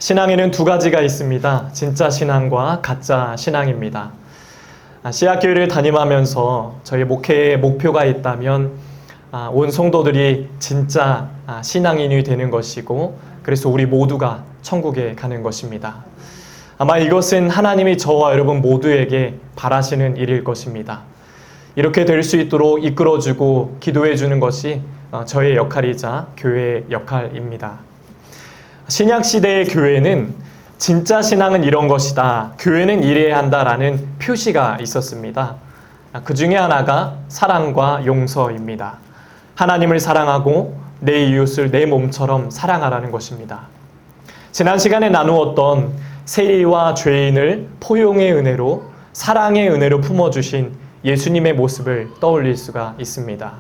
신앙에는 두 가지가 있습니다. 진짜 신앙과 가짜 신앙입니다. 씨앗교회를 다ним하면서 저희 목회의 목표가 있다면 온 성도들이 진짜 신앙인이 되는 것이고, 그래서 우리 모두가 천국에 가는 것입니다. 아마 이것은 하나님이 저와 여러분 모두에게 바라시는 일일 것입니다. 이렇게 될 수 있도록 이끌어주고 기도해주는 것이 저의 역할이자 교회의 역할입니다. 신약시대의 교회는 진짜 신앙은 이런 것이다, 교회는 이래야 한다라는 표시가 있었습니다. 그 중에 하나가 사랑과 용서입니다. 하나님을 사랑하고 내 이웃을 내 몸처럼 사랑하라는 것입니다. 지난 시간에 나누었던 세리와 죄인을 포용의 은혜로, 사랑의 은혜로 품어주신 예수님의 모습을 떠올릴 수가 있습니다.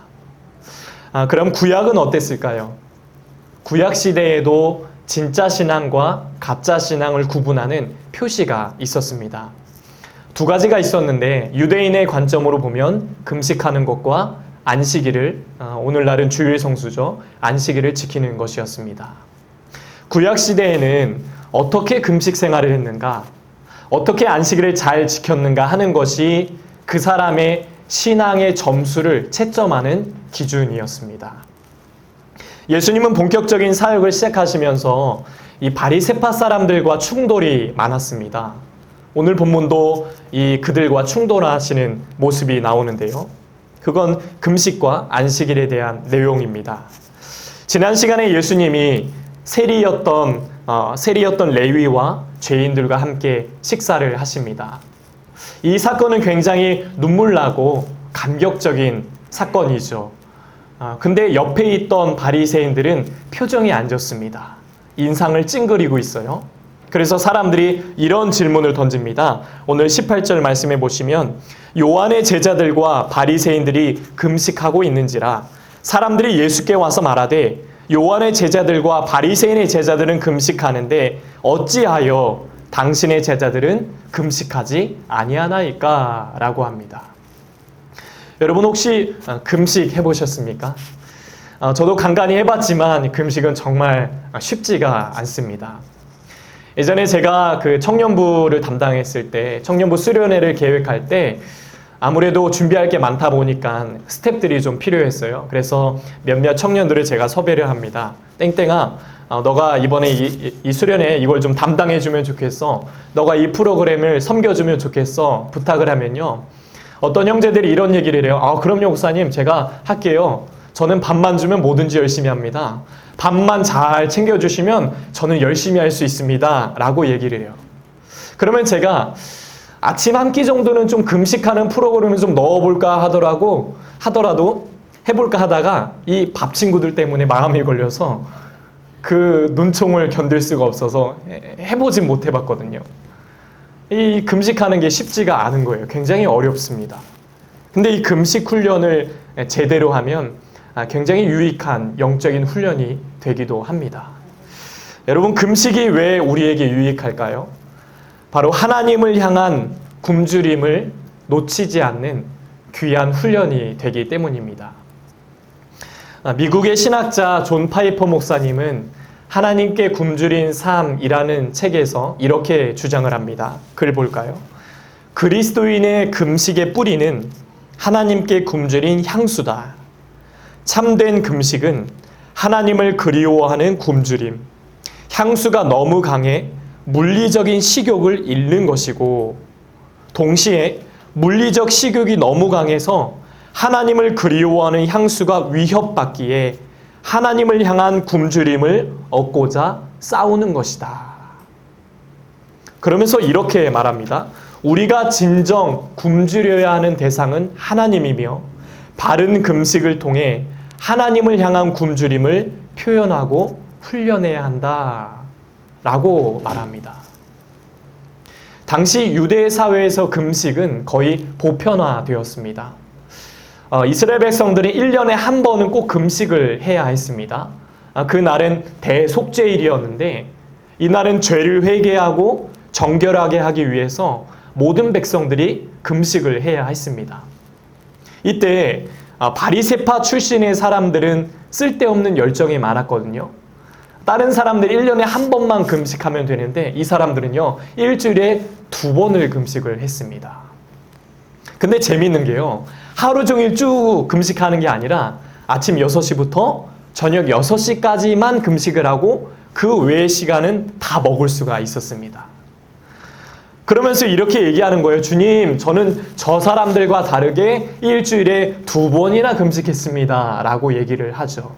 그럼 구약은 어땠을까요? 구약 시대에도 진짜 신앙과 가짜 신앙을 구분하는 표시가 있었습니다. 두 가지가 있었는데, 유대인의 관점으로 보면 금식하는 것과 안식일을, 오늘날은 주일 성수죠, 안식일을 지키는 것이었습니다. 구약 시대에는 어떻게 금식 생활을 했는가, 어떻게 안식일을 잘 지켰는가 하는 것이 그 사람의 신앙의 점수를 채점하는 기준이었습니다. 예수님은 본격적인 사역을 시작하시면서 이 바리새파 사람들과 충돌이 많았습니다. 오늘 본문도 그들과 충돌하시는 모습이 나오는데요. 그건 금식과 안식일에 대한 내용입니다. 지난 시간에 예수님이 세리였던 레위와 죄인들과 함께 식사를 하십니다. 이 사건은 굉장히 눈물나고 감격적인 사건이죠. 근데 옆에 있던 바리새인들은 표정이 안 좋습니다. 인상을 찡그리고 있어요. 그래서 사람들이 이런 질문을 던집니다. 오늘 18절 말씀해 보시면, 요한의 제자들과 바리새인들이 금식하고 있는지라 사람들이 예수께 와서 말하되, 요한의 제자들과 바리새인의 제자들은 금식하는데 어찌하여 당신의 제자들은 금식하지 아니하나이까? 라고 합니다. 여러분 혹시 금식 해보셨습니까? 저도 간간히 해봤지만 금식은 정말 쉽지가 않습니다. 예전에 제가 그 청년부를 담당했을 때, 청년부 수련회를 계획할 때 아무래도 준비할 게 많다 보니까 스태프들이 좀 필요했어요. 그래서 몇몇 청년들을 제가 섭외를 합니다. 땡땡아, 너가 이번에 이 수련회 이걸 좀 담당해주면 좋겠어. 너가 이 프로그램을 섬겨주면 좋겠어. 부탁을 하면요, 어떤 형제들이 이런 얘기를 해요. 그럼요 목사님, 제가 할게요. 저는 밥만 주면 뭐든지 열심히 합니다. 밥만 잘 챙겨주시면 저는 열심히 할 수 있습니다. 라고 얘기를 해요. 그러면 제가 아침 한 끼 정도는 좀 금식하는 프로그램을 좀 넣어볼까 하더라도 해볼까 하다가 이 밥 친구들 때문에 마음이 걸려서 그 눈총을 견딜 수가 없어서 해보진 못해봤거든요. 이 금식하는 게 쉽지가 않은 거예요. 굉장히 어렵습니다. 근데 이 금식 훈련을 제대로 하면 굉장히 유익한 영적인 훈련이 되기도 합니다. 여러분, 금식이 왜 우리에게 유익할까요? 바로 하나님을 향한 굶주림을 놓치지 않는 귀한 훈련이 되기 때문입니다. 미국의 신학자 존 파이퍼 목사님은 하나님께 굶주린 삶이라는 책에서 이렇게 주장을 합니다. 글 볼까요? 그리스도인의 금식의 뿌리는 하나님께 굶주린 향수다. 참된 금식은 하나님을 그리워하는 굶주림, 향수가 너무 강해 물리적인 식욕을 잃는 것이고, 동시에 물리적 식욕이 너무 강해서 하나님을 그리워하는 향수가 위협받기에 하나님을 향한 굶주림을 얻고자 싸우는 것이다. 그러면서 이렇게 말합니다. 우리가 진정 굶주려야 하는 대상은 하나님이며, 바른 금식을 통해 하나님을 향한 굶주림을 표현하고 훈련해야 한다. 라고 말합니다. 당시 유대 사회에서 금식은 거의 보편화되었습니다. 이스라엘 백성들이 1년에 한 번은 꼭 금식을 해야 했습니다. 그날은 대속죄일이었는데, 이날은 죄를 회개하고 정결하게 하기 위해서 모든 백성들이 금식을 해야 했습니다. 이때 바리새파 출신의 사람들은 쓸데없는 열정이 많았거든요. 다른 사람들이 1년에 한 번만 금식하면 되는데 이 사람들은요, 일주일에 2번을 금식을 했습니다. 근데 재미있는 게요, 하루 종일 쭉 금식하는 게 아니라 아침 6시부터 저녁 6시까지만 금식을 하고 그 외의 시간은 다 먹을 수가 있었습니다. 그러면서 이렇게 얘기하는 거예요. 주님, 저는 저 사람들과 다르게 일주일에 2번이나 금식했습니다. 라고 얘기를 하죠.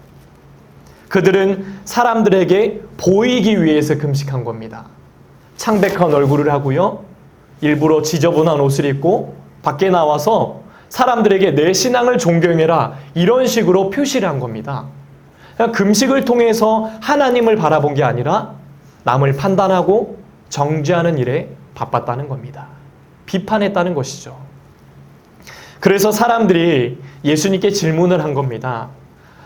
그들은 사람들에게 보이기 위해서 금식한 겁니다. 창백한 얼굴을 하고요, 일부러 지저분한 옷을 입고 밖에 나와서 사람들에게 내 신앙을 존경해라, 이런 식으로 표시를 한 겁니다. 금식을 통해서 하나님을 바라본 게 아니라 남을 판단하고 정죄하는 일에 바빴다는 겁니다. 비판했다는 것이죠. 그래서 사람들이 예수님께 질문을 한 겁니다.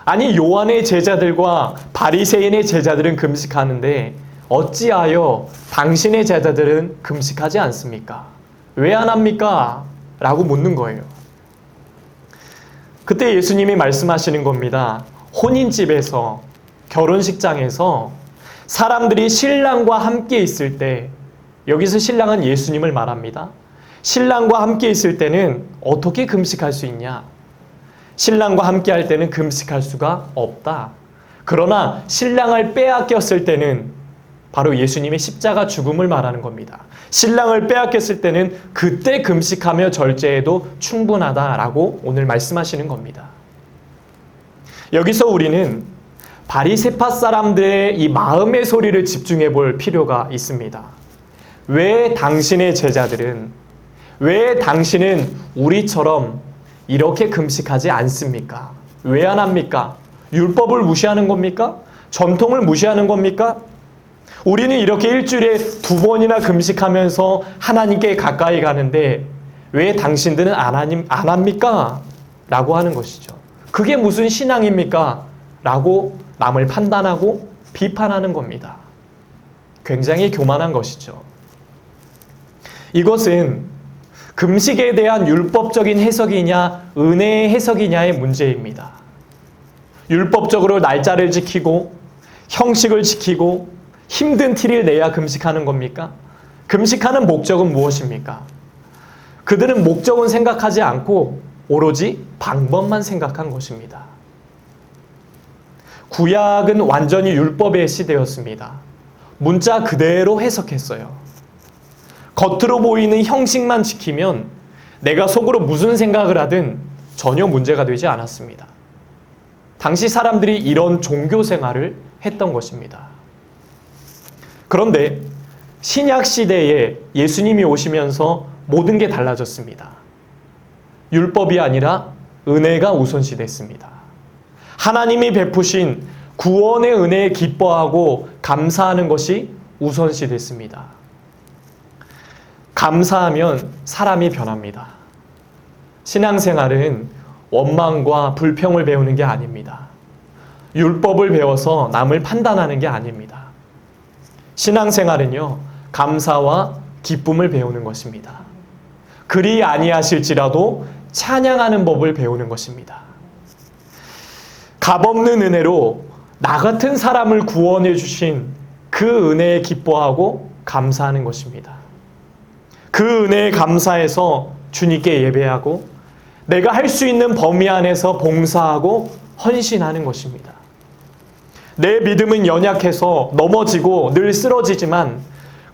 아니, 요한의 제자들과 바리새인의 제자들은 금식하는데 어찌하여 당신의 제자들은 금식하지 않습니까? 왜 안 합니까? 라고 묻는 거예요. 그때 예수님이 말씀하시는 겁니다. 혼인집에서, 결혼식장에서 사람들이 신랑과 함께 있을 때, 여기서 신랑은 예수님을 말합니다. 신랑과 함께 있을 때는 어떻게 금식할 수 있냐? 신랑과 함께 할 때는 금식할 수가 없다. 그러나 신랑을 빼앗겼을 때는, 바로 예수님의 십자가 죽음을 말하는 겁니다. 신랑을 빼앗겼을 때는 그때 금식하며 절제해도 충분하다라고 오늘 말씀하시는 겁니다. 여기서 우리는 바리새파 사람들의 이 마음의 소리를 집중해 볼 필요가 있습니다. 왜 당신의 제자들은, 왜 당신은 우리처럼 이렇게 금식하지 않습니까? 왜 안 합니까? 율법을 무시하는 겁니까? 전통을 무시하는 겁니까? 우리는 이렇게 일주일에 2번이나 금식하면서 하나님께 가까이 가는데 왜 당신들은 안 합니까? 라고 하는 것이죠. 그게 무슨 신앙입니까? 라고 남을 판단하고 비판하는 겁니다. 굉장히 교만한 것이죠. 이것은 금식에 대한 율법적인 해석이냐 은혜의 해석이냐의 문제입니다. 율법적으로 날짜를 지키고 형식을 지키고 힘든 티를 내야 금식하는 겁니까? 금식하는 목적은 무엇입니까? 그들은 목적은 생각하지 않고 오로지 방법만 생각한 것입니다. 구약은 완전히 율법의 시대였습니다. 문자 그대로 해석했어요. 겉으로 보이는 형식만 지키면 내가 속으로 무슨 생각을 하든 전혀 문제가 되지 않았습니다. 당시 사람들이 이런 종교 생활을 했던 것입니다. 그런데 신약 시대에 예수님이 오시면서 모든 게 달라졌습니다. 율법이 아니라 은혜가 우선시됐습니다. 하나님이 베푸신 구원의 은혜에 기뻐하고 감사하는 것이 우선시됐습니다. 감사하면 사람이 변합니다. 신앙생활은 원망과 불평을 배우는 게 아닙니다. 율법을 배워서 남을 판단하는 게 아닙니다. 신앙생활은요, 감사와 기쁨을 배우는 것입니다. 그리 아니하실지라도 찬양하는 법을 배우는 것입니다. 값없는 은혜로 나 같은 사람을 구원해 주신 그 은혜에 기뻐하고 감사하는 것입니다. 그 은혜에 감사해서 주님께 예배하고 내가 할 수 있는 범위 안에서 봉사하고 헌신하는 것입니다. 내 믿음은 연약해서 넘어지고 늘 쓰러지지만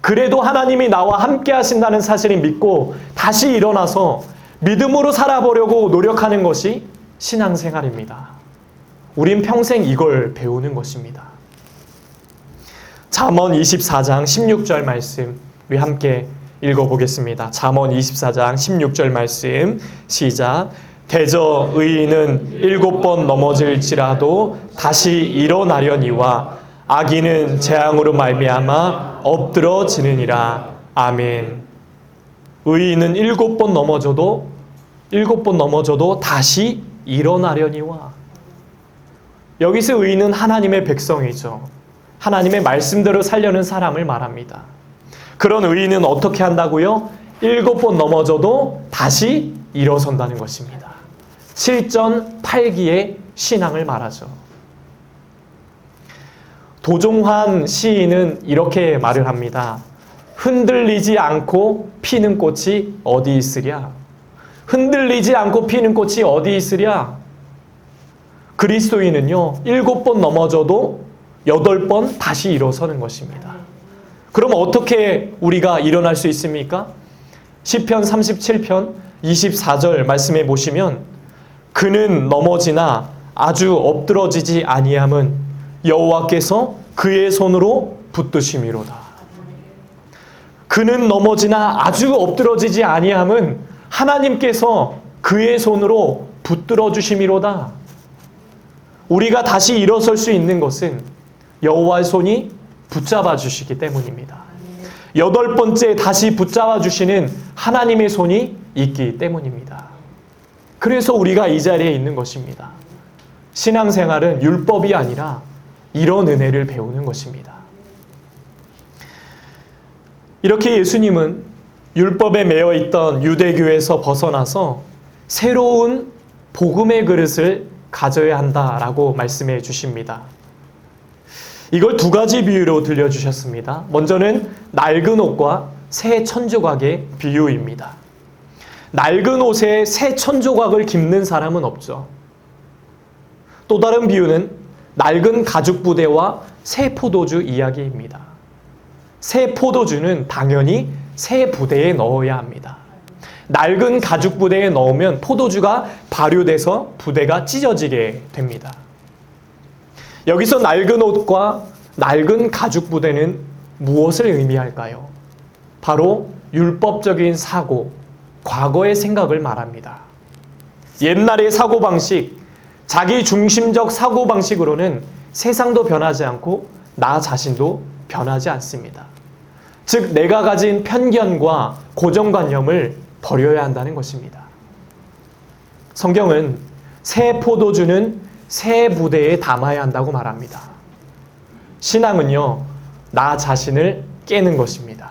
그래도 하나님이 나와 함께 하신다는 사실을 믿고 다시 일어나서 믿음으로 살아보려고 노력하는 것이 신앙생활입니다. 우린 평생 이걸 배우는 것입니다. 잠언 24장 16절 말씀 우리 함께 읽어보겠습니다. 잠언 24장 16절 말씀 시작. 대저 의인은 7번 넘어질지라도 다시 일어나려니와 악인은 재앙으로 말미암아 엎드러지느니라. 아멘. 의인은 7번 넘어져도 다시 일어나려니와. 여기서 의인은 하나님의 백성이죠. 하나님의 말씀대로 살려는 사람을 말합니다. 그런 의인은 어떻게 한다고요? 7번 넘어져도 다시 일어선다는 것입니다. 7전 8기의 신앙을 말하죠. 도종환 시인은 이렇게 말을 합니다. 흔들리지 않고 피는 꽃이 어디 있으랴? 흔들리지 않고 피는 꽃이 어디 있으랴? 그리스도인은요, 7번 넘어져도 8번 다시 일어서는 것입니다. 그럼 어떻게 우리가 일어날 수 있습니까? 시편 37편 24절 말씀해 보시면 그는 넘어지나 아주 엎드러지지 아니함은 여호와께서 그의 손으로 붙드심이로다. 그는 넘어지나 아주 엎드러지지 아니함은 하나님께서 그의 손으로 붙들어 주심이로다. 우리가 다시 일어설 수 있는 것은 여호와의 손이 붙잡아 주시기 때문입니다. 8번째 다시 붙잡아 주시는 하나님의 손이 있기 때문입니다. 그래서 우리가 이 자리에 있는 것입니다. 신앙생활은 율법이 아니라 이런 은혜를 배우는 것입니다. 이렇게 예수님은 율법에 매여 있던 유대교에서 벗어나서 새로운 복음의 그릇을 가져야 한다라고 말씀해 주십니다. 이걸 2가지 비유로 들려주셨습니다. 먼저는 낡은 옷과 새 천조각의 비유입니다. 낡은 옷에 새 천조각을 깁는 사람은 없죠. 또 다른 비유는 낡은 가죽 부대와 새 포도주 이야기입니다. 새 포도주는 당연히 새 부대에 넣어야 합니다. 낡은 가죽 부대에 넣으면 포도주가 발효돼서 부대가 찢어지게 됩니다. 여기서 낡은 옷과 낡은 가죽 부대는 무엇을 의미할까요? 바로 율법적인 사고, 과거의 생각을 말합니다. 옛날의 사고방식, 자기 중심적 사고방식으로는 세상도 변하지 않고 나 자신도 변하지 않습니다. 즉 내가 가진 편견과 고정관념을 버려야 한다는 것입니다. 성경은 새 포도주는 새 부대에 담아야 한다고 말합니다. 신앙은요, 나 자신을 깨는 것입니다.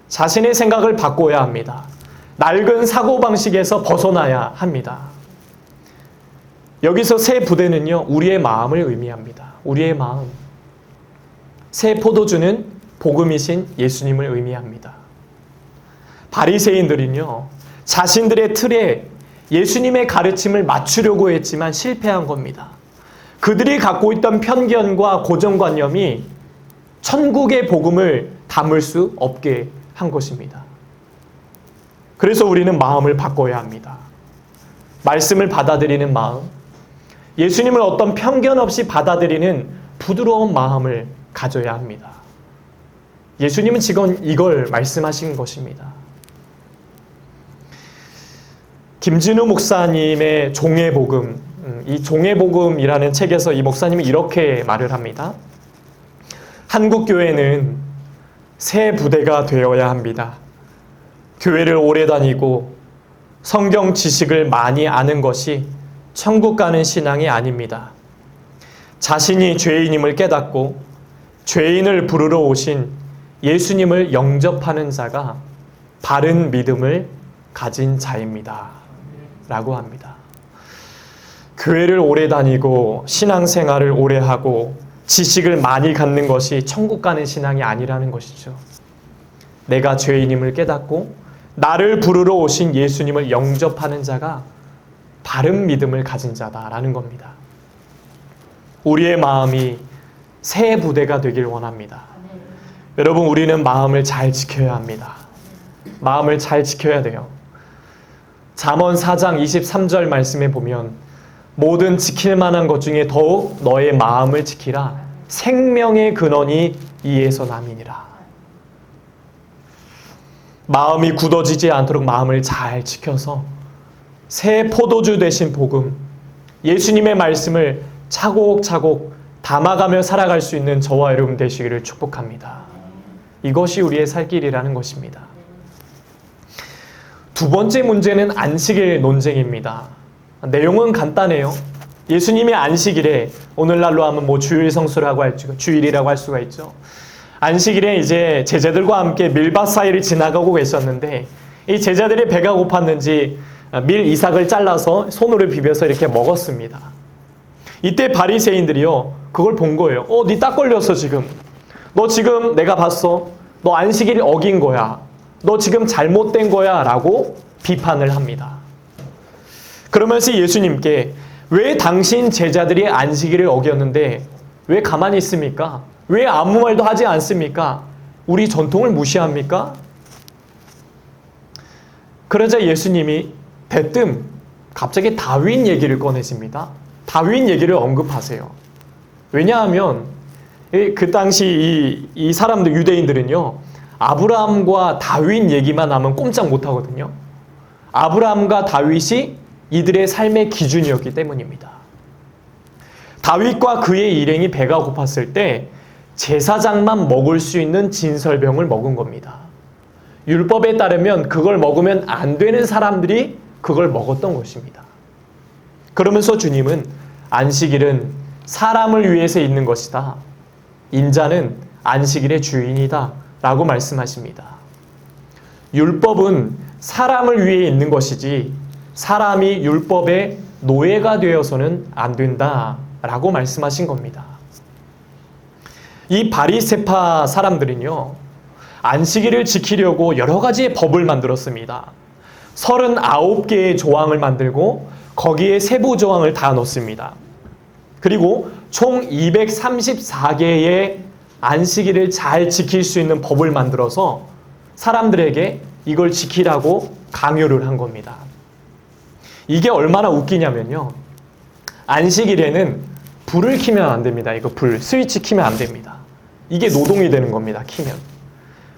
자신의 생각을 바꿔야 합니다. 낡은 사고방식에서 벗어나야 합니다. 여기서 새 부대는요, 우리의 마음을 의미합니다. 우리의 마음. 새 포도주는 복음이신 예수님을 의미합니다. 바리새인들은요, 자신들의 틀에 예수님의 가르침을 맞추려고 했지만 실패한 겁니다. 그들이 갖고 있던 편견과 고정관념이 천국의 복음을 담을 수 없게 한 것입니다. 그래서 우리는 마음을 바꿔야 합니다. 말씀을 받아들이는 마음, 예수님을 어떤 편견 없이 받아들이는 부드러운 마음을 가져야 합니다. 예수님은 지금 이걸 말씀하신 것입니다. 김진우 목사님의 종의 복음, 이 종의 복음이라는 책에서 이 목사님이 이렇게 말을 합니다. 한국 교회는 새 부대가 되어야 합니다. 교회를 오래 다니고 성경 지식을 많이 아는 것이 천국 가는 신앙이 아닙니다. 자신이 죄인임을 깨닫고 죄인을 부르러 오신 예수님을 영접하는 자가 바른 믿음을 가진 자입니다. 라고 합니다. 교회를 오래 다니고 신앙생활을 오래 하고 지식을 많이 갖는 것이 천국 가는 신앙이 아니라는 것이죠. 내가 죄인임을 깨닫고 나를 부르러 오신 예수님을 영접하는 자가 바른 믿음을 가진 자다라는 겁니다. 우리의 마음이 새 부대가 되길 원합니다. 여러분, 우리는 마음을 잘 지켜야 합니다. 마음을 잘 지켜야 돼요. 잠언 4장 23절 말씀에 보면 모든 지킬 만한 것 중에 더욱 너의 마음을 지키라. 생명의 근원이 이에서 남이니라. 마음이 굳어지지 않도록 마음을 잘 지켜서 새 포도주 되신 복음, 예수님의 말씀을 차곡차곡 담아가며 살아갈 수 있는 저와 여러분 되시기를 축복합니다. 이것이 우리의 살 길이라는 것입니다. 두 번째 문제는 안식일 논쟁입니다. 내용은 간단해요. 예수님의 안식일에, 오늘날로 하면 주일 성수라고 할지, 주일이라고 할 수가 있죠. 안식일에 이제 제자들과 함께 밀밭 사이를 지나가고 계셨는데 이 제자들이 배가 고팠는지 밀 이삭을 잘라서 손으로 비벼서 이렇게 먹었습니다. 이때 바리새인들이요, 그걸 본 거예요. 네 딱 걸렸어 지금. 너 지금 내가 봤어. 너 안식일을 어긴 거야. 너 지금 잘못된 거야 라고 비판을 합니다. 그러면서 예수님께 왜 당신 제자들이 안식일을 어겼는데 왜 가만히 있습니까? 왜 아무 말도 하지 않습니까? 우리 전통을 무시합니까? 그러자 예수님이 대뜸 갑자기 다윈 얘기를 꺼내십니다. 다윈 얘기를 언급하세요. 왜냐하면 그 당시 이 사람들, 유대인들은요, 아브라함과 다윈 얘기만 하면 꼼짝 못하거든요. 아브라함과 다윗이 이들의 삶의 기준이었기 때문입니다. 다윗과 그의 일행이 배가 고팠을 때 제사장만 먹을 수 있는 진설병을 먹은 겁니다. 율법에 따르면 그걸 먹으면 안 되는 사람들이 그걸 먹었던 것입니다. 그러면서 주님은 안식일은 사람을 위해서 있는 것이다. 인자는 안식일의 주인이다. 라고 말씀하십니다. 율법은 사람을 위해 있는 것이지 사람이 율법의 노예가 되어서는 안 된다. 라고 말씀하신 겁니다. 이 바리새파 사람들은요, 안식일을 지키려고 여러 가지의 법을 만들었습니다. 39개의 조항을 만들고 거기에 세부 조항을 다 넣습니다. 그리고 총 234개의 안식일을 잘 지킬 수 있는 법을 만들어서 사람들에게 이걸 지키라고 강요를 한 겁니다. 이게 얼마나 웃기냐면요, 안식일에는 불을 켜면 안 됩니다. 이거 스위치 켜면 안 됩니다. 이게 노동이 되는 겁니다. 켜면.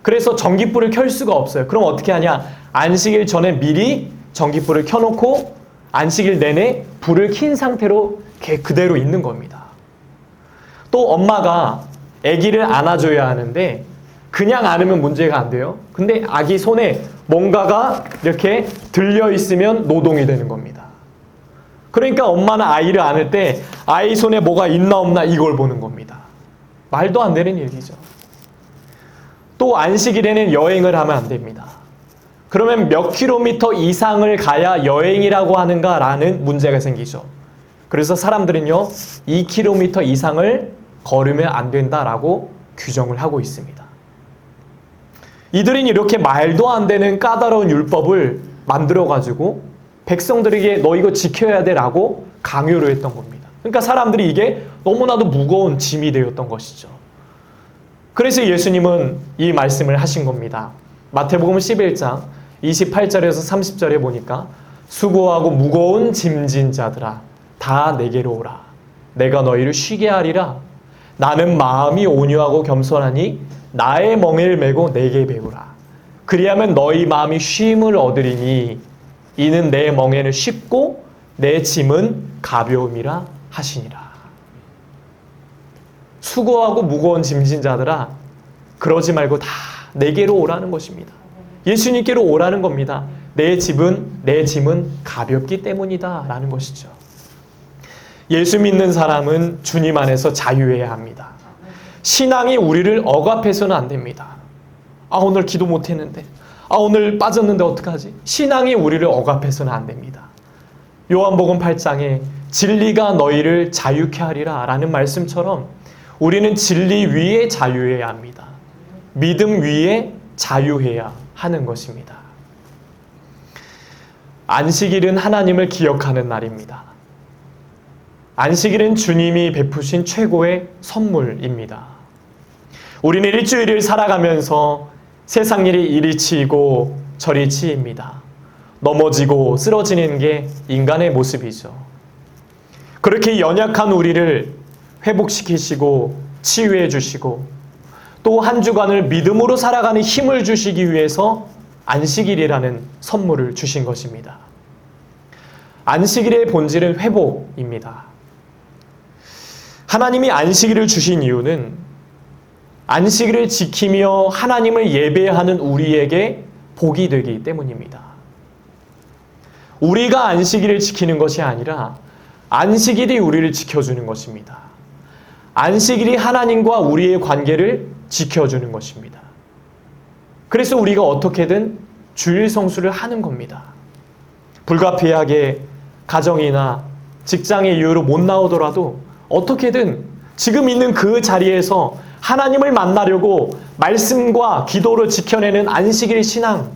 그래서 전깃불을 켤 수가 없어요. 그럼 어떻게 하냐? 안식일 전에 미리 전깃불을 켜놓고 안식일 내내 불을 킨 상태로 그대로 있는 겁니다. 또 엄마가 아기를 안아줘야 하는데 그냥 안으면 문제가 안 돼요. 근데 아기 손에 뭔가가 이렇게 들려있으면 노동이 되는 겁니다. 그러니까 엄마는 아이를 안을 때 아이 손에 뭐가 있나 없나 이걸 보는 겁니다. 말도 안 되는 얘기죠. 또 안식일에는 여행을 하면 안 됩니다. 그러면 몇 킬로미터 이상을 가야 여행이라고 하는가라는 문제가 생기죠. 그래서 사람들은요, 2km 이상을 걸으면 안 된다라고 규정을 하고 있습니다. 이들은 이렇게 말도 안 되는 까다로운 율법을 만들어가지고 백성들에게 너 이거 지켜야 돼 라고 강요를 했던 겁니다. 그러니까 사람들이 이게 너무나도 무거운 짐이 되었던 것이죠. 그래서 예수님은 이 말씀을 하신 겁니다. 마태복음 11장 28절에서 30절에 보니까 수고하고 무거운 짐진 자들아 다 내게로 오라. 내가 너희를 쉬게 하리라. 나는 마음이 온유하고 겸손하니 나의 멍에를 메고 내게 배우라. 그리하면 너희 마음이 쉼을 얻으리니 이는 내 멍에는 쉽고 내 짐은 가벼움이라 하시니라. 수고하고 무거운 짐진 자들아 그러지 말고 다 내게로 오라는 것입니다. 예수님께로 오라는 겁니다. 내 짐은 가볍기 때문이다 라는 것이죠. 예수 믿는 사람은 주님 안에서 자유해야 합니다. 신앙이 우리를 억압해서는 안 됩니다. 오늘 기도 못했는데, 오늘 빠졌는데 어떡하지? 신앙이 우리를 억압해서는 안 됩니다. 요한복음 8장에 진리가 너희를 자유케 하리라 라는 말씀처럼 우리는 진리 위에 자유해야 합니다. 믿음 위에 자유해야 하는 것입니다. 안식일은 하나님을 기억하는 날입니다. 안식일은 주님이 베푸신 최고의 선물입니다. 우리는 일주일을 살아가면서 세상 일이 이리 치이고 저리 치입니다. 넘어지고 쓰러지는 게 인간의 모습이죠. 그렇게 연약한 우리를 회복시키시고 치유해 주시고 또 한 주간을 믿음으로 살아가는 힘을 주시기 위해서 안식일이라는 선물을 주신 것입니다. 안식일의 본질은 회복입니다. 하나님이 안식일을 주신 이유는 안식일을 지키며 하나님을 예배하는 우리에게 복이 되기 때문입니다. 우리가 안식일을 지키는 것이 아니라 안식일이 우리를 지켜주는 것입니다. 안식일이 하나님과 우리의 관계를 지켜주는 것입니다. 그래서 우리가 어떻게든 주일 성수를 하는 겁니다. 불가피하게 가정이나 직장의 이유로 못 나오더라도 어떻게든 지금 있는 그 자리에서 하나님을 만나려고 말씀과 기도를 지켜내는 안식일 신앙,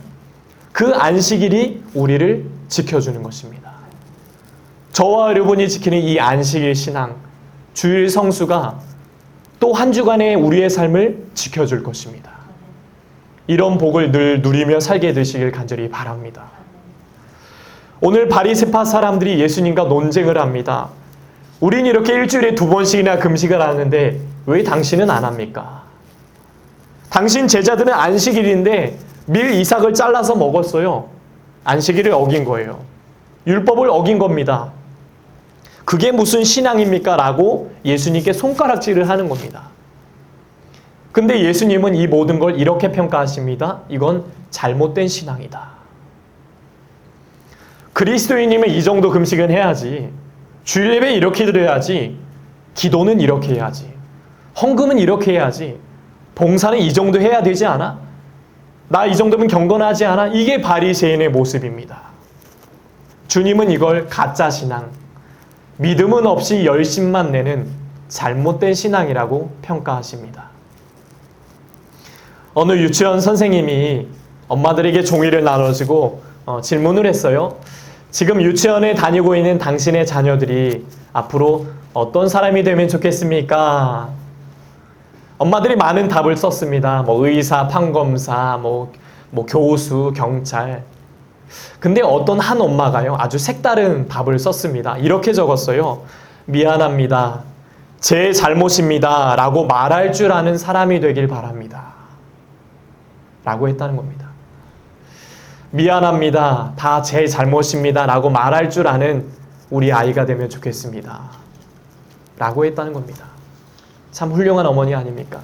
그 안식일이 우리를 지켜주는 것입니다. 저와 여러분이 지키는 이 안식일 신앙, 주일 성수가 또 한 주간의 우리의 삶을 지켜줄 것입니다. 이런 복을 늘 누리며 살게 되시길 간절히 바랍니다. 오늘 바리새파 사람들이 예수님과 논쟁을 합니다. 우린 이렇게 일주일에 2번씩이나 금식을 하는데 왜 당신은 안 합니까? 당신 제자들은 안식일인데 밀 이삭을 잘라서 먹었어요. 안식일을 어긴 거예요. 율법을 어긴 겁니다. 그게 무슨 신앙입니까? 라고 예수님께 손가락질을 하는 겁니다. 근데 예수님은 이 모든 걸 이렇게 평가하십니다. 이건 잘못된 신앙이다. 그리스도인이면 이 정도 금식은 해야지. 주일 예배 이렇게 드려야지. 기도는 이렇게 해야지. 헌금은 이렇게 해야지. 봉사는 이 정도 해야 되지 않아? 나 이 정도면 경건하지 않아? 이게 바리새인의 모습입니다. 주님은 이걸 가짜 신앙, 믿음은 없이 열심만 내는 잘못된 신앙이라고 평가하십니다. 어느 유치원 선생님이 엄마들에게 종이를 나눠주고 질문을 했어요. 지금 유치원에 다니고 있는 당신의 자녀들이 앞으로 어떤 사람이 되면 좋겠습니까? 엄마들이 많은 답을 썼습니다. 의사, 판검사, 교수, 경찰. 근데 어떤 한 엄마가요, 아주 색다른 답을 썼습니다. 이렇게 적었어요. 미안합니다. 제 잘못입니다. 라고 말할 줄 아는 사람이 되길 바랍니다. 라고 했다는 겁니다. 미안합니다. 다 제 잘못입니다. 라고 말할 줄 아는 우리 아이가 되면 좋겠습니다. 라고 했다는 겁니다. 참 훌륭한 어머니 아닙니까?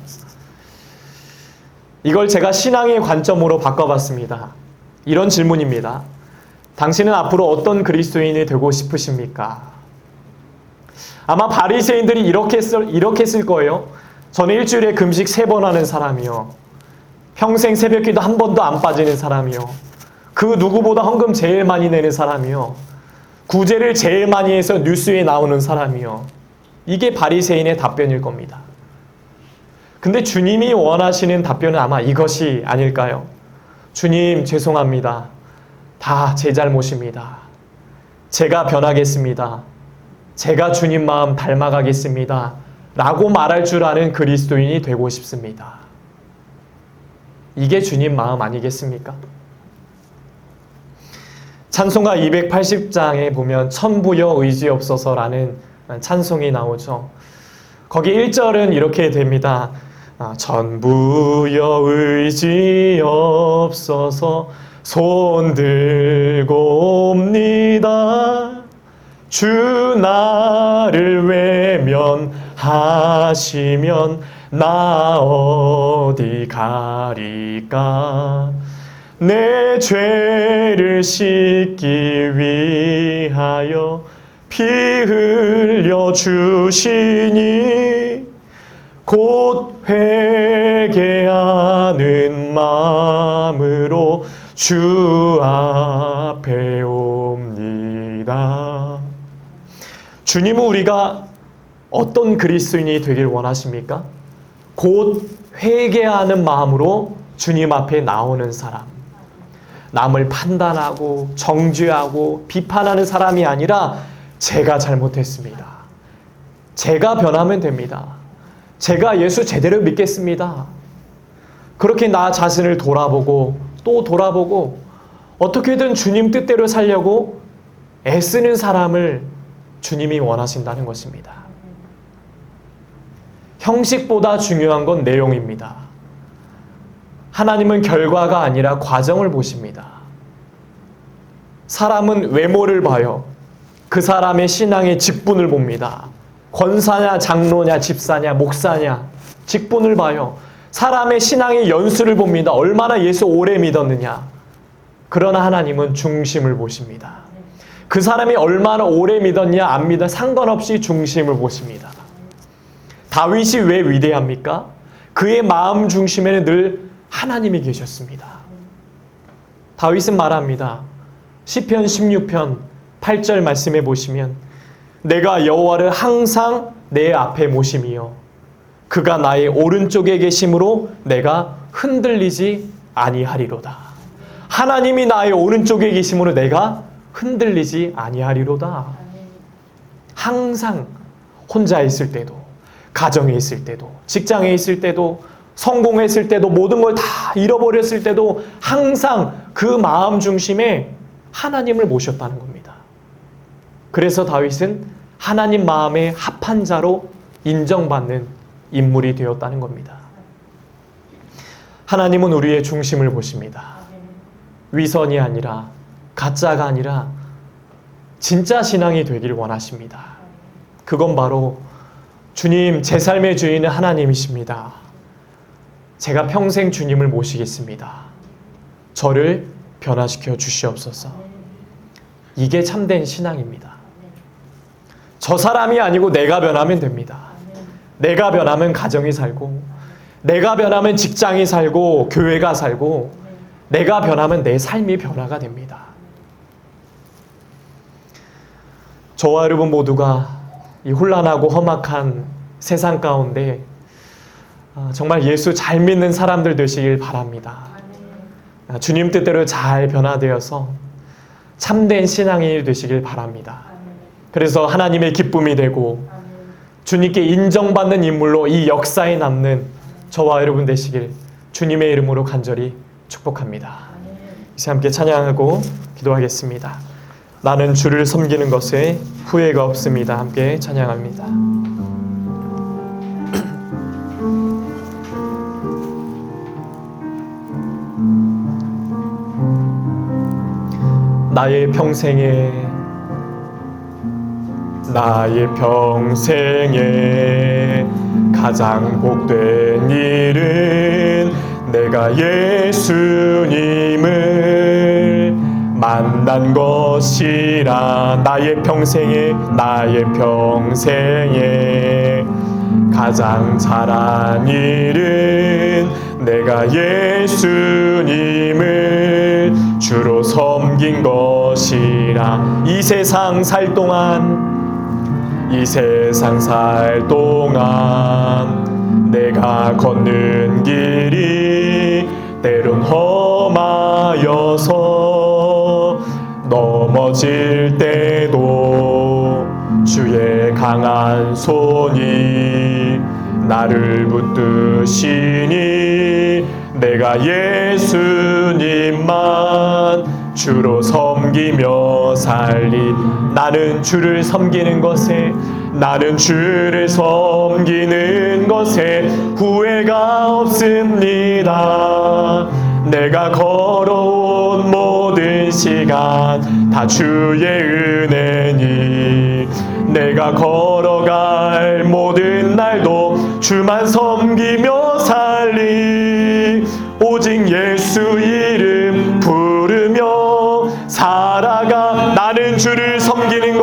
이걸 제가 신앙의 관점으로 바꿔봤습니다. 이런 질문입니다. 당신은 앞으로 어떤 그리스도인이 되고 싶으십니까? 아마 바리새인들이 이렇게 쓸 거예요. 저는 일주일에 금식 3번 하는 사람이요. 평생 새벽기도 한 번도 안 빠지는 사람이요. 그 누구보다 헌금 제일 많이 내는 사람이요. 구제를 제일 많이 해서 뉴스에 나오는 사람이요. 이게 바리새인의 답변일 겁니다. 근데 주님이 원하시는 답변은 아마 이것이 아닐까요? 주님, 죄송합니다. 다 제 잘못입니다. 제가 변하겠습니다. 제가 주님 마음 닮아가겠습니다. 라고 말할 줄 아는 그리스도인이 되고 싶습니다. 이게 주님 마음 아니겠습니까? 찬송가 280장에 보면 천부여 의지없어서라는 찬송이 나오죠. 거기 1절은 이렇게 됩니다. 천부여 의지없어서 손 들고 옵니다. 주 나를 외면하시면 나 어디 가리까. 내 죄를 씻기 위하여 피 흘려 주시니 곧 회개하는 마음으로 주 앞에 옵니다. 주님은 우리가 어떤 그리스도인이 되길 원하십니까? 곧 회개하는 마음으로 주님 앞에 나오는 사람. 남을 판단하고 정죄하고 비판하는 사람이 아니라 제가 잘못했습니다. 제가 변하면 됩니다. 제가 예수 제대로 믿겠습니다. 그렇게 나 자신을 돌아보고 또 돌아보고 어떻게든 주님 뜻대로 살려고 애쓰는 사람을 주님이 원하신다는 것입니다. 형식보다 중요한 건 내용입니다. 하나님은 결과가 아니라 과정을 보십니다. 사람은 외모를 봐요. 그 사람의 신앙의 직분을 봅니다. 권사냐, 장로냐, 집사냐, 목사냐, 직분을 봐요. 사람의 신앙의 연수를 봅니다. 얼마나 예수 오래 믿었느냐. 그러나 하나님은 중심을 보십니다. 그 사람이 얼마나 오래 믿었냐, 안 믿었냐 상관없이 중심을 보십니다. 다윗이 왜 위대합니까? 그의 마음 중심에는 늘 하나님이 계셨습니다. 다윗은 말합니다. 시편 16편 8절 말씀해 보시면 내가 여호와를 항상 내 앞에 모심이요 그가 나의 오른쪽에 계심으로 내가 흔들리지 아니하리로다. 하나님이 나의 오른쪽에 계심으로 내가 흔들리지 아니하리로다. 항상 혼자 있을 때도, 가정에 있을 때도, 직장에 있을 때도, 성공했을 때도, 모든 걸 다 잃어버렸을 때도 항상 그 마음 중심에 하나님을 모셨다는 겁니다. 그래서 다윗은 하나님 마음에 합한 자로 인정받는 인물이 되었다는 겁니다. 하나님은 우리의 중심을 보십니다. 위선이 아니라, 가짜가 아니라 진짜 신앙이 되길 원하십니다. 그건 바로 주님, 제 삶의 주인은 하나님이십니다. 제가 평생 주님을 모시겠습니다. 저를 변화시켜 주시옵소서. 이게 참된 신앙입니다. 저 사람이 아니고 내가 변하면 됩니다. 내가 변하면 가정이 살고, 내가 변하면 직장이 살고, 교회가 살고, 내가 변하면 내 삶이 변화가 됩니다. 저와 여러분 모두가 이 혼란하고 험악한 세상 가운데 정말 예수 잘 믿는 사람들 되시길 바랍니다. 주님 뜻대로 잘 변화되어서 참된 신앙이 되시길 바랍니다. 그래서 하나님의 기쁨이 되고 주님께 인정받는 인물로 이 역사에 남는 저와 여러분 되시길 주님의 이름으로 간절히 축복합니다. 이제 함께 찬양하고 기도하겠습니다. 나는 주를 섬기는 것에 후회가 없습니다. 함께 찬양합니다. 나의 평생에 가장 복된 일은 내가 예수님을 만난 것이라. 나의 평생에 가장 잘한 일은 내가 예수님을 주로 섬긴 것이라. 이 세상 살 동안 내가 걷는 길이 때론 험하여서 넘어질 때도 주의 강한 손이 나를 붙드시니 내가 예수님만 주로 섬기며 살리. 나는 주를 섬기는 것에 후회가 없습니다. 내가 걸어온 모든 시간 다 주의 은혜니 내가 걸어갈 모든 날도 주만 섬기며 살리. 오직 예수 이름 부르며 살아가. 나는 주를 섬기는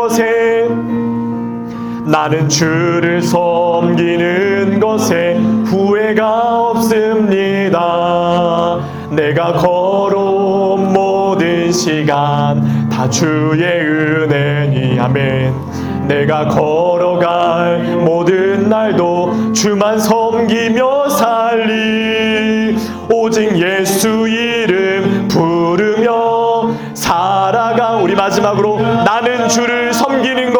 것에 후회가 없습니다. 내가 걸어온 모든 시간 다 주의 은혜니. 아멘. 내가 걸어갈 모든 날도 주만 섬기며 살리. 오직 예수 이름 부르며 살아가. 우리 마지막으로 나는 주를 섬기는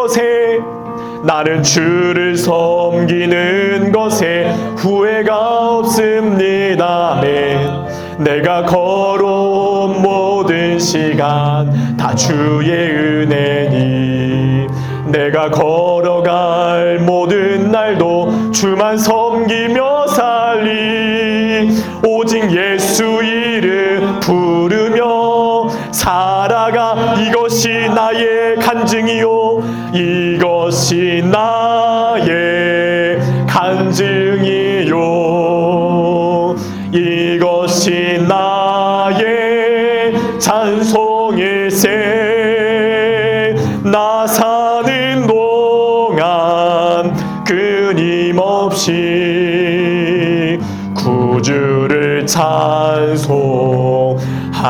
것에 후회가 없습니다. 아멘. 내가 걸어온 모든 시간 다 주의 은혜니 내가 걸어갈 모든 날도 주만 섬기며 살리. 오직 예수 이름 부르며 살아가. 이것이 나의 간증이요 이것이 나의 간증이요 이것이 나의 찬송일세. 나 사는 동안 끊임없이 구주를 찬송.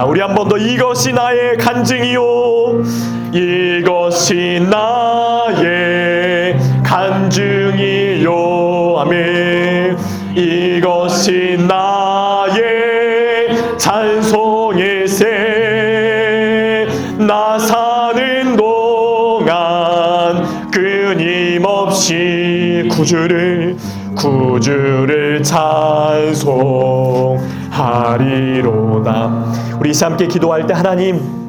우리 한 번 더. 이것이 나의 간증이요 이것이 나의 아멘. 이것이 나의 찬송일세. 나 사는 동안 끊임없이 구주를 찬송하리로다. 우리 함께 기도할 때 하나님,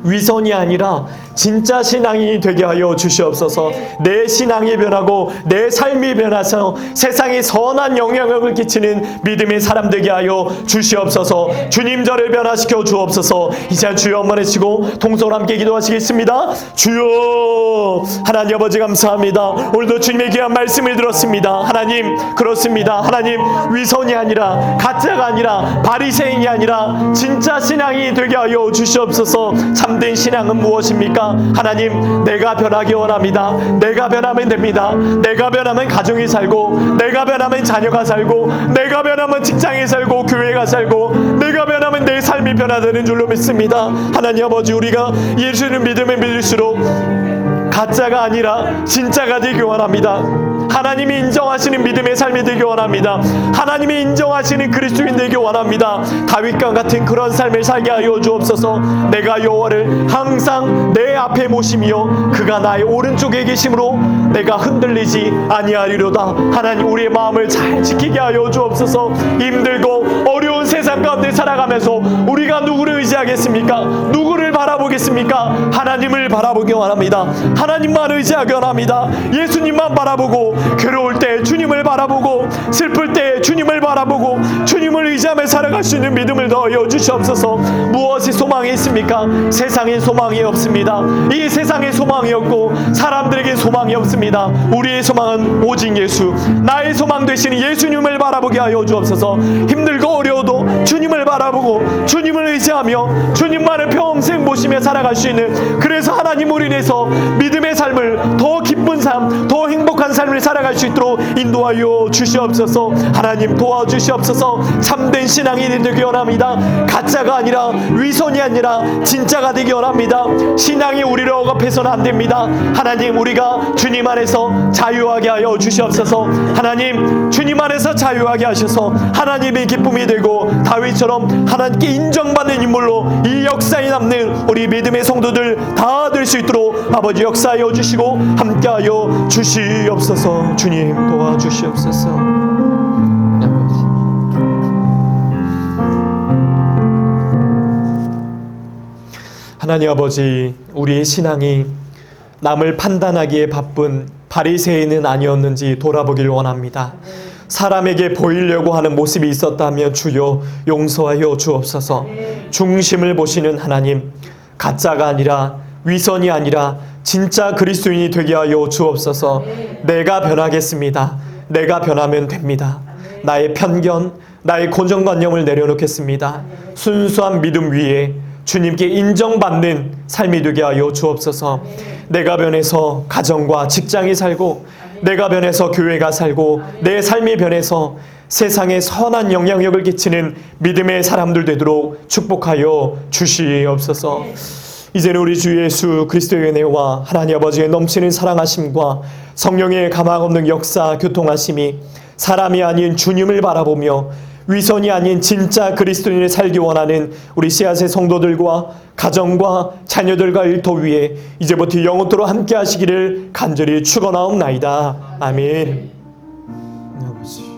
위선이 아니라 진짜 신앙이 되게 하여 주시옵소서. 내 신앙이 변하고 내 삶이 변해서 세상에 선한 영향력을 끼치는 믿음의 사람 되게 하여 주시옵소서. 주님 저를 변화시켜 주옵소서. 이제 주여 한번 해치고 동서로 함께 기도하시겠습니다. 주여, 하나님 아버지 감사합니다. 오늘도 주님의 귀한 말씀을 들었습니다. 하나님, 그렇습니다. 하나님, 위선이 아니라 가짜가 아니라 바리새인이 아니라 진짜 신앙이 되게 하여 주시옵소서. 참된 신앙은 무엇입니까? 하나님, 내가 변하기 원합니다. 내가 변하면 됩니다. 내가 변하면 가정이 살고, 내가 변하면 자녀가 살고, 내가 변하면 직장이 살고, 교회가 살고, 내가 변하면 내 삶이 변화되는 줄로 믿습니다. 하나님 아버지, 우리가 예수를 믿으면 믿을수록 가짜가 아니라 진짜가 되기 원합니다. 하나님이 인정하시는 믿음의 삶이 되기 원합니다. 하나님이 인정하시는 그리스도인 되기 원합니다. 다윗과 같은 그런 삶을 살게 하여 주옵소서. 내가 여호와를 항상 내 앞에 모시며 그가 나의 오른쪽에 계심으로 내가 흔들리지 아니하리로다. 하나님, 우리의 마음을 잘 지키게 하여 주옵소서. 힘들고 어려운 세상 가운데 살아가면서 우리가 누구를 의지하겠습니까? 누구를 바라보겠습니까? 하나님을 바라보기 원합니다. 하나님만 의지하기 원합니다. 예수님만 바라보고, 괴로울 때 주님을 바라보고, 슬플 때 주님을 바라보고, 주님을 의지하며 살아갈 수 있는 믿음을 더하여 주시옵소서. 무엇이 소망이 있습니까? 세상에 소망이 없습니다. 이 세상에 소망이 없고 사람들에게 소망이 없습니다. 우리의 소망은 오직 예수, 나의 소망 되시는 예수님을 바라보게 하여 주옵소서. 힘들고 어려워도 주님을 바라보고 주님을 의지하며 주님만을 평생 보시며 살아갈 수 있는, 그래서 하나님으로 인해서 믿음의 삶을 더 기쁜 삶, 더 행복한 삶을 살아갈 수 있도록 인도하여 주시옵소서. 하나님, 도와주시옵소서. 참된 신앙이 되기 원합니다. 가짜가 아니라, 위선이 아니라 진짜가 되기 원합니다. 신앙이 우리를 억압해서는 안 됩니다. 하나님, 우리가 주님 안에서 자유하게 하여 주시옵소서. 하나님, 주님 안에서 자유하게 하셔서 하나님의 기쁨이 되고 다윗처럼 하나님께 인정받는 인물로 이 역사에 남는 우리 믿음의 성도들 다 될 수 있도록 아버지 역사하여 주시고 함께하여 주시옵소서. 주님, 도와주시옵소서. 하나님 아버지, 우리의 신앙이 남을 판단하기에 바쁜 바리새인은 아니었는지 돌아보길 원합니다. 사람에게 보이려고 하는 모습이 있었다면 주여 용서하여 주옵소서. 중심을 보시는 하나님, 가짜가 아니라, 위선이 아니라 진짜 그리스도인이 되게 하여 주옵소서. 내가 변하겠습니다. 내가 변하면 됩니다. 나의 편견, 나의 고정관념을 내려놓겠습니다. 순수한 믿음 위에 주님께 인정받는 삶이 되게 하여 주옵소서. 내가 변해서 가정과 직장이 살고, 내가 변해서 교회가 살고, 내 삶이 변해서 세상에 선한 영향력을 끼치는 믿음의 사람들 되도록 축복하여 주시옵소서. 이제는 우리 주 예수 그리스도의 은혜와 하나님 아버지의 넘치는 사랑하심과 성령의 가망없는 역사 교통하심이 사람이 아닌 주님을 바라보며 위선이 아닌 진짜 그리스도인을 살기 원하는 우리 씨앗의 성도들과 가정과 자녀들과 일터 위에 이제부터 영원토록 함께 하시기를 간절히 축원하옵나이다. 아멘. 아버지.